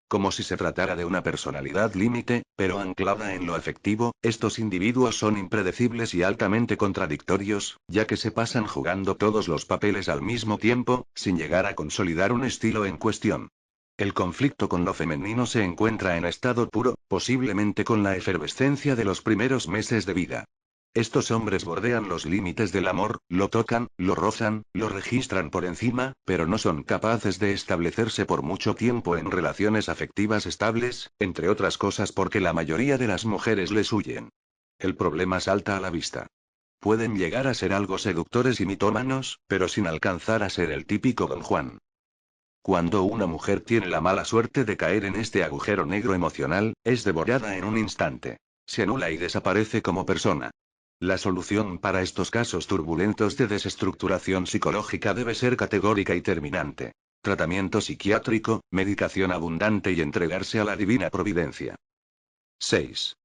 [SPEAKER 2] Como si se tratara de una personalidad límite, pero anclada en lo afectivo, estos individuos son impredecibles y altamente contradictorios, ya que se pasan jugando todos los papeles al mismo tiempo, sin llegar a consolidar un estilo en cuestión. El conflicto con lo femenino se encuentra en estado puro, posiblemente con la efervescencia de los primeros meses de vida. Estos hombres bordean los límites del amor, lo tocan, lo rozan, lo registran por encima, pero no son capaces de establecerse por mucho tiempo en relaciones afectivas estables, entre otras cosas porque la mayoría de las mujeres les huyen. El problema salta a la vista. Pueden llegar a ser algo seductores y mitómanos, pero sin alcanzar a ser el típico Don Juan. Cuando una mujer tiene la mala suerte de caer en este agujero negro emocional, es devorada en un instante. Se anula y desaparece como persona. La solución para estos casos turbulentos de desestructuración psicológica debe ser categórica y terminante. Tratamiento psiquiátrico, medicación abundante y entregarse a la divina providencia. 6.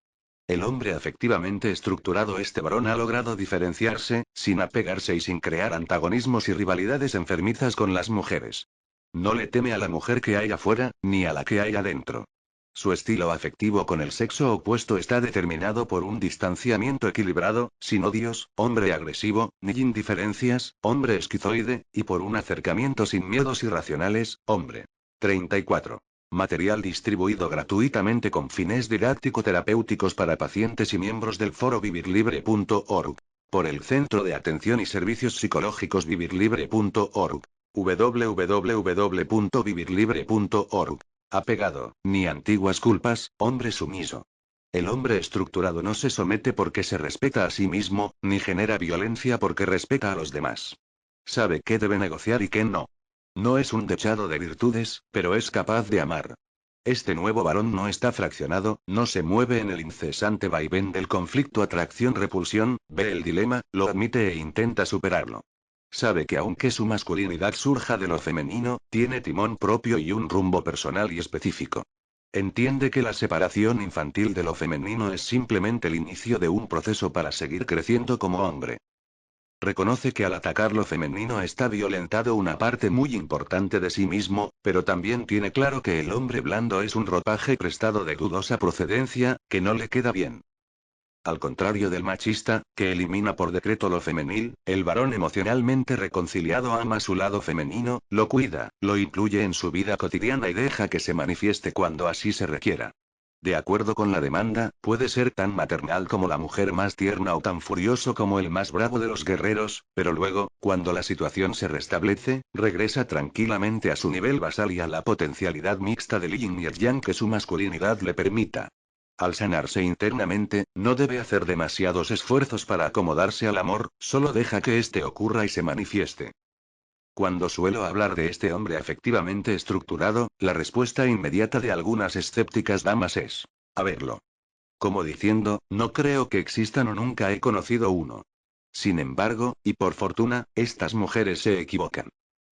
[SPEAKER 2] El hombre afectivamente estructurado, este varón ha logrado diferenciarse, sin apegarse y sin crear antagonismos y rivalidades enfermizas con las mujeres. No le teme a la mujer que hay afuera, ni a la que hay adentro. Su estilo afectivo con el sexo opuesto está determinado por un distanciamiento equilibrado, sin odios, hombre agresivo, ni indiferencias, hombre esquizoide, y por un acercamiento sin miedos irracionales, hombre. 34. Material distribuido gratuitamente con fines didáctico-terapéuticos para pacientes y miembros del foro vivirlibre.org. Por el Centro de Atención y Servicios Psicológicos vivirlibre.org. www.vivirlibre.org. Apegado, ni antiguas culpas, hombre sumiso. El hombre estructurado no se somete porque se respeta a sí mismo, ni genera violencia porque respeta a los demás. Sabe qué debe negociar y qué no. No es un dechado de virtudes, pero es capaz de amar. Este nuevo varón no está fraccionado, no se mueve en el incesante vaivén del conflicto atracción-repulsión, ve el dilema, lo admite e intenta superarlo. Sabe que aunque su masculinidad surja de lo femenino, tiene timón propio y un rumbo personal y específico. Entiende que la separación infantil de lo femenino es simplemente el inicio de un proceso para seguir creciendo como hombre. Reconoce que al atacar lo femenino está violentado una parte muy importante de sí mismo, pero también tiene claro que el hombre blando es un ropaje prestado de dudosa procedencia, que no le queda bien. Al contrario del machista, que elimina por decreto lo femenil, el varón emocionalmente reconciliado ama su lado femenino, lo cuida, lo incluye en su vida cotidiana y deja que se manifieste cuando así se requiera. De acuerdo con la demanda, puede ser tan maternal como la mujer más tierna o tan furioso como el más bravo de los guerreros, pero luego, cuando la situación se restablece, regresa tranquilamente a su nivel basal y a la potencialidad mixta del yin y el yang que su masculinidad le permita. Al sanarse internamente, no debe hacer demasiados esfuerzos para acomodarse al amor, solo deja que éste ocurra y se manifieste. Cuando suelo hablar de este hombre afectivamente estructurado, la respuesta inmediata de algunas escépticas damas es: a verlo. Como diciendo, no creo que existan o nunca he conocido uno. Sin embargo, y por fortuna, estas mujeres se equivocan.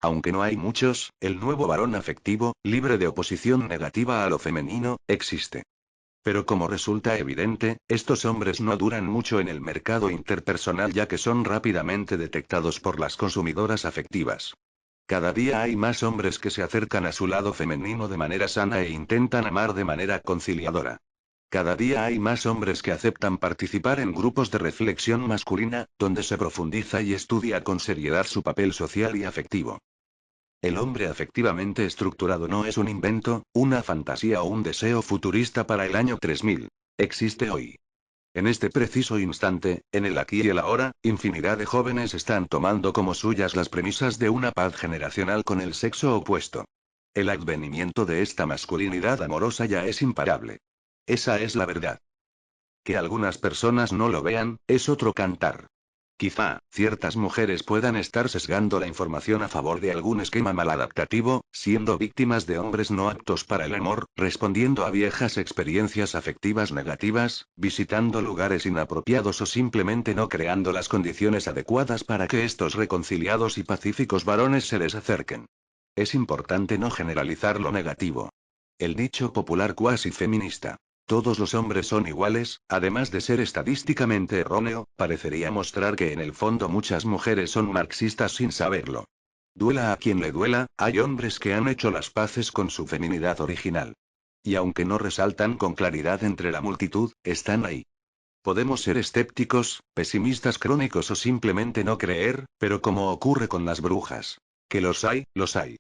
[SPEAKER 2] Aunque no hay muchos, el nuevo varón afectivo, libre de oposición negativa a lo femenino, existe. Pero como resulta evidente, estos hombres no duran mucho en el mercado interpersonal ya que son rápidamente detectados por las consumidoras afectivas. Cada día hay más hombres que se acercan a su lado femenino de manera sana e intentan amar de manera conciliadora. Cada día hay más hombres que aceptan participar en grupos de reflexión masculina, donde se profundiza y estudia con seriedad su papel social y afectivo. El hombre afectivamente estructurado no es un invento, una fantasía o un deseo futurista para el año 3000. Existe hoy. En este preciso instante, en el aquí y el ahora, infinidad de jóvenes están tomando como suyas las premisas de una paz generacional con el sexo opuesto. El advenimiento de esta masculinidad amorosa ya es imparable. Esa es la verdad. Que algunas personas no lo vean, es otro cantar. Quizá, ciertas mujeres puedan estar sesgando la información a favor de algún esquema maladaptativo, siendo víctimas de hombres no aptos para el amor, respondiendo a viejas experiencias afectivas negativas, visitando lugares inapropiados o simplemente no creando las condiciones adecuadas para que estos reconciliados y pacíficos varones se les acerquen. Es importante no generalizar lo negativo. El dicho popular cuasi feminista, todos los hombres son iguales, además de ser estadísticamente erróneo, parecería mostrar que en el fondo muchas mujeres son marxistas sin saberlo. Duela a quien le duela, hay hombres que han hecho las paces con su feminidad original. Y aunque no resaltan con claridad entre la multitud, están ahí. Podemos ser escépticos, pesimistas crónicos o simplemente no creer, pero como ocurre con las brujas. Que los hay, los hay.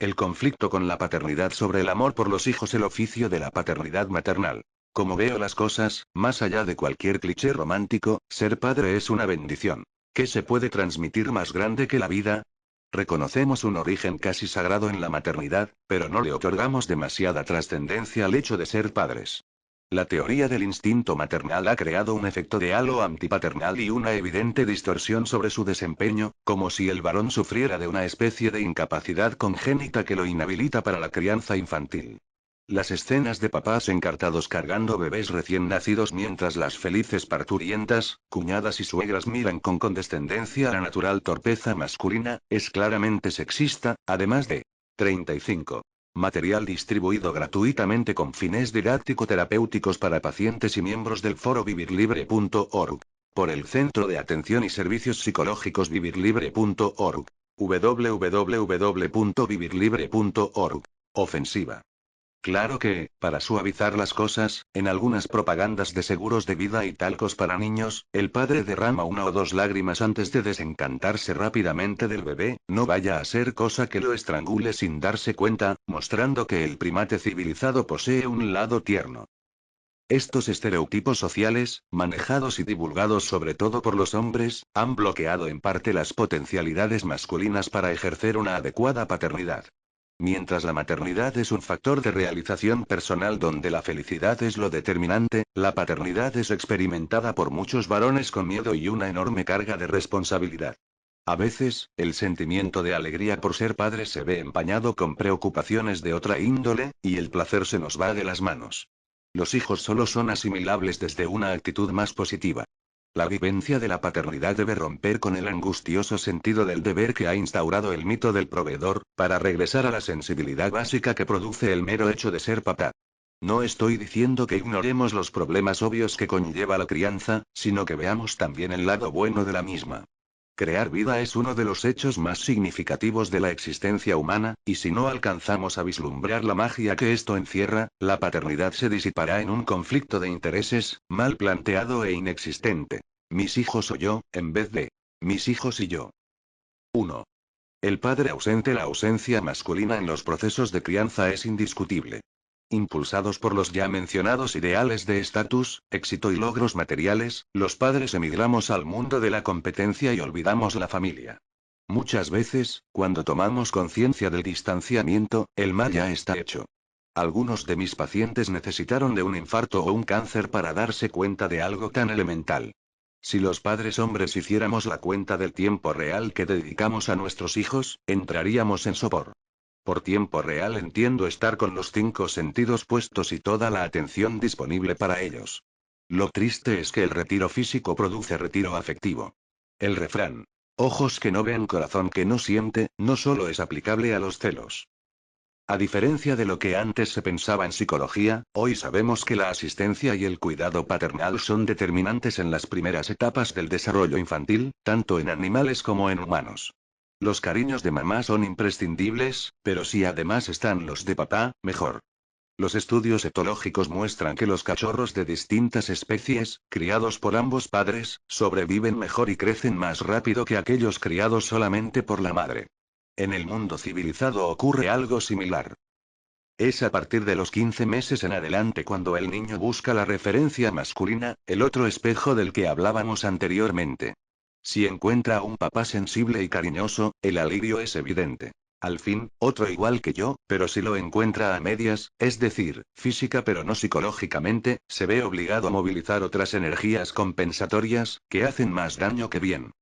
[SPEAKER 2] El conflicto con la paternidad sobre el amor por los hijos, el oficio de la paternidad maternal. Como veo las cosas, más allá de cualquier cliché romántico, ser padre es una bendición. ¿Qué se puede transmitir más grande que la vida? Reconocemos un origen casi sagrado en la maternidad, pero no le otorgamos demasiada trascendencia al hecho de ser padres. La teoría del instinto maternal ha creado un efecto de halo antipaternal y una evidente distorsión sobre su desempeño, como si el varón sufriera de una especie de incapacidad congénita que lo inhabilita para la crianza infantil. Las escenas de papás encartados cargando bebés recién nacidos mientras las felices parturientas, cuñadas y suegras miran con condescendencia la natural torpeza masculina, es claramente sexista, además de 35. Material distribuido gratuitamente con fines didáctico-terapéuticos para pacientes y miembros del foro vivirlibre.org. Por el Centro de Atención y Servicios Psicológicos vivirlibre.org. www.vivirlibre.org. Ofensiva. Claro que, para suavizar las cosas, en algunas propagandas de seguros de vida y talcos para niños, el padre derrama una o dos lágrimas antes de desencantarse rápidamente del bebé, no vaya a ser cosa que lo estrangule sin darse cuenta, mostrando que el primate civilizado posee un lado tierno. Estos estereotipos sociales, manejados y divulgados sobre todo por los hombres, han bloqueado en parte las potencialidades masculinas para ejercer una adecuada paternidad. Mientras la maternidad es un factor de realización personal donde la felicidad es lo determinante, la paternidad es experimentada por muchos varones con miedo y una enorme carga de responsabilidad. A veces, el sentimiento de alegría por ser padre se ve empañado con preocupaciones de otra índole, y el placer se nos va de las manos. Los hijos solo son asimilables desde una actitud más positiva. La vivencia de la paternidad debe romper con el angustioso sentido del deber que ha instaurado el mito del proveedor, para regresar a la sensibilidad básica que produce el mero hecho de ser papá. No estoy diciendo que ignoremos los problemas obvios que conlleva la crianza, sino que veamos también el lado bueno de la misma. Crear vida es uno de los hechos más significativos de la existencia humana, y si no alcanzamos a vislumbrar la magia que esto encierra, la paternidad se disipará en un conflicto de intereses, mal planteado e inexistente. Mis hijos o yo, en vez de mis hijos y yo. 1. El padre ausente. La ausencia masculina en los procesos de crianza es indiscutible. Impulsados por los ya mencionados ideales de estatus, éxito y logros materiales, los padres emigramos al mundo de la competencia y olvidamos la familia. Muchas veces, cuando tomamos conciencia del distanciamiento, el mal ya está hecho. Algunos de mis pacientes necesitaron de un infarto o un cáncer para darse cuenta de algo tan elemental. Si los padres hombres hiciéramos la cuenta del tiempo real que dedicamos a nuestros hijos, entraríamos en sopor. Por tiempo real entiendo estar con los 5 sentidos puestos y toda la atención disponible para ellos. Lo triste es que el retiro físico produce retiro afectivo. El refrán, ojos que no ven, corazón que no siente, no solo es aplicable a los celos. A diferencia de lo que antes se pensaba en psicología, hoy sabemos que la asistencia y el cuidado paternal son determinantes en las primeras etapas del desarrollo infantil, tanto en animales como en humanos. Los cariños de mamá son imprescindibles, pero si además están los de papá, mejor. Los estudios etológicos muestran que los cachorros de distintas especies, criados por ambos padres, sobreviven mejor y crecen más rápido que aquellos criados solamente por la madre. En el mundo civilizado ocurre algo similar. Es a partir de los 15 meses en adelante cuando el niño busca la referencia masculina, el otro espejo del que hablábamos anteriormente. Si encuentra a un papá sensible y cariñoso, el alivio es evidente. Al fin, otro igual que yo, pero si lo encuentra a medias, es decir, física pero no psicológicamente, se ve obligado a movilizar otras energías compensatorias, que hacen más daño que bien.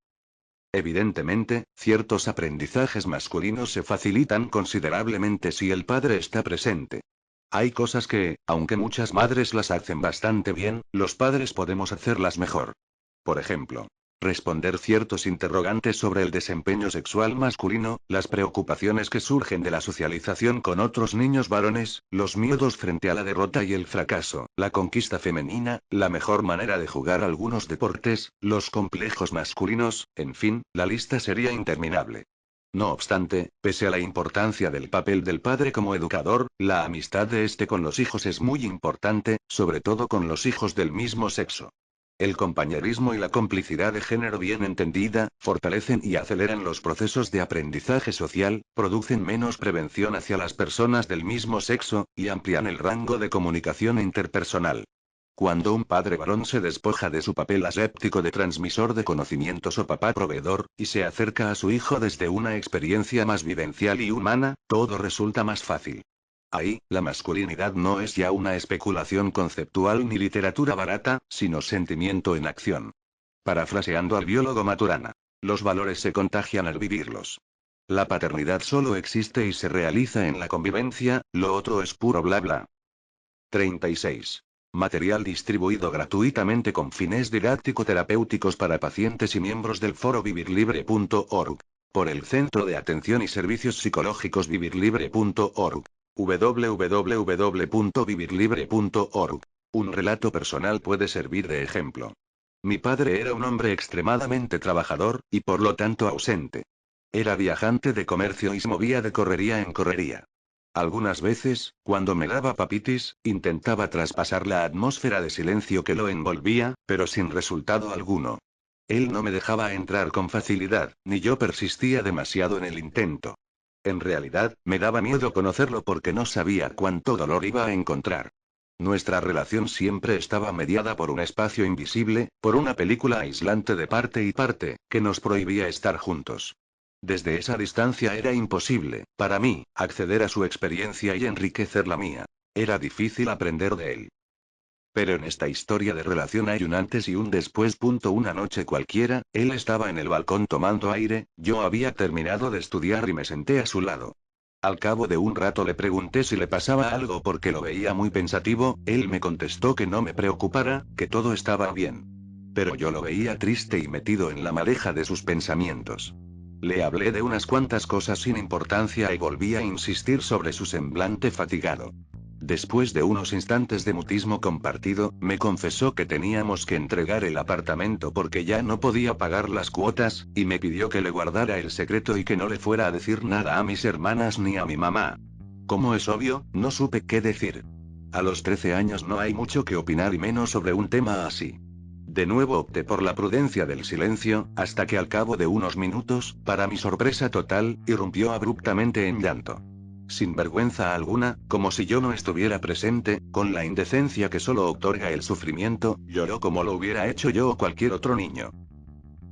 [SPEAKER 2] Evidentemente, ciertos aprendizajes masculinos se facilitan considerablemente si el padre está presente. Hay cosas que, aunque muchas madres las hacen bastante bien, los padres podemos hacerlas mejor. Por ejemplo, Responder ciertos interrogantes sobre el desempeño sexual masculino, las preocupaciones que surgen de la socialización con otros niños varones, los miedos frente a la derrota y el fracaso, la conquista femenina, la mejor manera de jugar algunos deportes, los complejos masculinos, en fin, la lista sería interminable. No obstante, pese a la importancia del papel del padre como educador, la amistad de este con los hijos es muy importante, sobre todo con los hijos del mismo sexo. El compañerismo y la complicidad de género bien entendida, fortalecen y aceleran los procesos de aprendizaje social, producen menos prevención hacia las personas del mismo sexo, y amplían el rango de comunicación interpersonal. Cuando un padre varón se despoja de su papel aséptico de transmisor de conocimientos o papá proveedor, y se acerca a su hijo desde una experiencia más vivencial y humana, todo resulta más fácil. Ahí, la masculinidad no es ya una especulación conceptual ni literatura barata, sino sentimiento en acción. Parafraseando al biólogo Maturana, los valores se contagian al vivirlos. La paternidad solo existe y se realiza en la convivencia, lo otro es puro bla bla. 36. Material distribuido gratuitamente con fines didáctico-terapéuticos para pacientes y miembros del foro vivirlibre.org. Por el Centro de Atención y Servicios Psicológicos vivirlibre.org. www.vivirlibre.org. Un relato personal puede servir de ejemplo. Mi padre era un hombre extremadamente trabajador, y por lo tanto ausente. Era viajante de comercio y se movía de correría en correría. Algunas veces, cuando me daba papitis, intentaba traspasar la atmósfera de silencio que lo envolvía, pero sin resultado alguno. Él no me dejaba entrar con facilidad, ni yo persistía demasiado en el intento. En realidad, me daba miedo conocerlo porque no sabía cuánto dolor iba a encontrar. Nuestra relación siempre estaba mediada por un espacio invisible, por una película aislante de parte y parte, que nos prohibía estar juntos. Desde esa distancia era imposible, para mí, acceder a su experiencia y enriquecer la mía. Era difícil aprender de él. Pero en esta historia de relación hay un antes y un después. Una noche cualquiera, él estaba en el balcón tomando aire, yo había terminado de estudiar y me senté a su lado. Al cabo de un rato le pregunté si le pasaba algo porque lo veía muy pensativo, él me contestó que no me preocupara, que todo estaba bien. Pero yo lo veía triste y metido en la madeja de sus pensamientos. Le hablé de unas cuantas cosas sin importancia y volví a insistir sobre su semblante fatigado. Después de unos instantes de mutismo compartido, me confesó que teníamos que entregar el apartamento porque ya no podía pagar las cuotas, y me pidió que le guardara el secreto y que no le fuera a decir nada a mis hermanas ni a mi mamá. Como es obvio, no supe qué decir. A los 13 años no hay mucho que opinar y menos sobre un tema así. De nuevo opté por la prudencia del silencio, hasta que al cabo de unos minutos, para mi sorpresa total, irrumpió abruptamente en llanto. Sin vergüenza alguna, como si yo no estuviera presente, con la indecencia que solo otorga el sufrimiento, lloró como lo hubiera hecho yo o cualquier otro niño.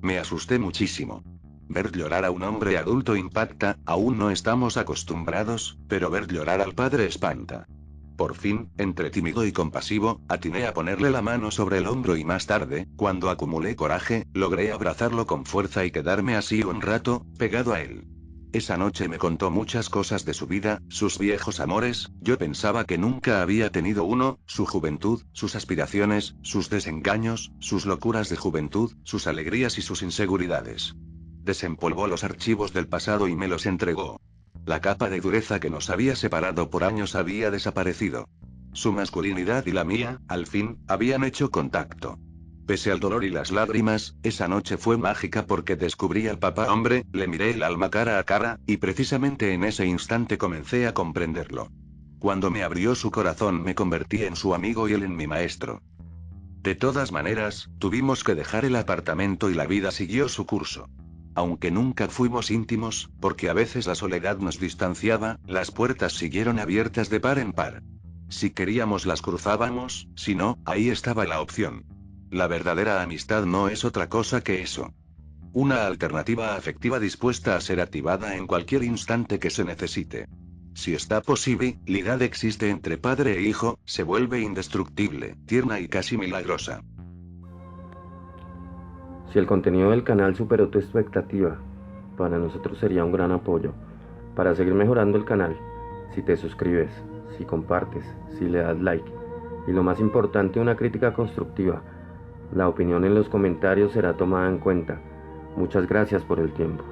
[SPEAKER 2] Me asusté muchísimo. Ver llorar a un hombre adulto impacta, aún no estamos acostumbrados, pero ver llorar al padre espanta. Por fin, entre tímido y compasivo, atiné a ponerle la mano sobre el hombro y más tarde, cuando acumulé coraje, logré abrazarlo con fuerza y quedarme así un rato, pegado a él. Esa noche me contó muchas cosas de su vida, sus viejos amores, yo pensaba que nunca había tenido uno, su juventud, sus aspiraciones, sus desengaños, sus locuras de juventud, sus alegrías y sus inseguridades. Desempolvó los archivos del pasado y me los entregó. La capa de dureza que nos había separado por años había desaparecido. Su masculinidad y la mía, al fin, habían hecho contacto. Pese al dolor y las lágrimas, esa noche fue mágica porque descubrí al papá hombre, le miré el alma cara a cara, y precisamente en ese instante comencé a comprenderlo. Cuando me abrió su corazón me convertí en su amigo y él en mi maestro. De todas maneras, tuvimos que dejar el apartamento y la vida siguió su curso. Aunque nunca fuimos íntimos, porque a veces la soledad nos distanciaba, las puertas siguieron abiertas de par en par. Si queríamos las cruzábamos, si no, ahí estaba la opción. La verdadera amistad no es otra cosa que eso. Una alternativa afectiva dispuesta a ser activada en cualquier instante que se necesite. Si esta posibilidad existe entre padre e hijo, se vuelve indestructible, tierna y casi milagrosa.
[SPEAKER 1] Si el contenido del canal superó tu expectativa, para nosotros sería un gran apoyo. Para seguir mejorando el canal, si te suscribes, si compartes, si le das like, y lo más importante, una crítica constructiva. La opinión en los comentarios será tomada en cuenta. Muchas gracias por el tiempo.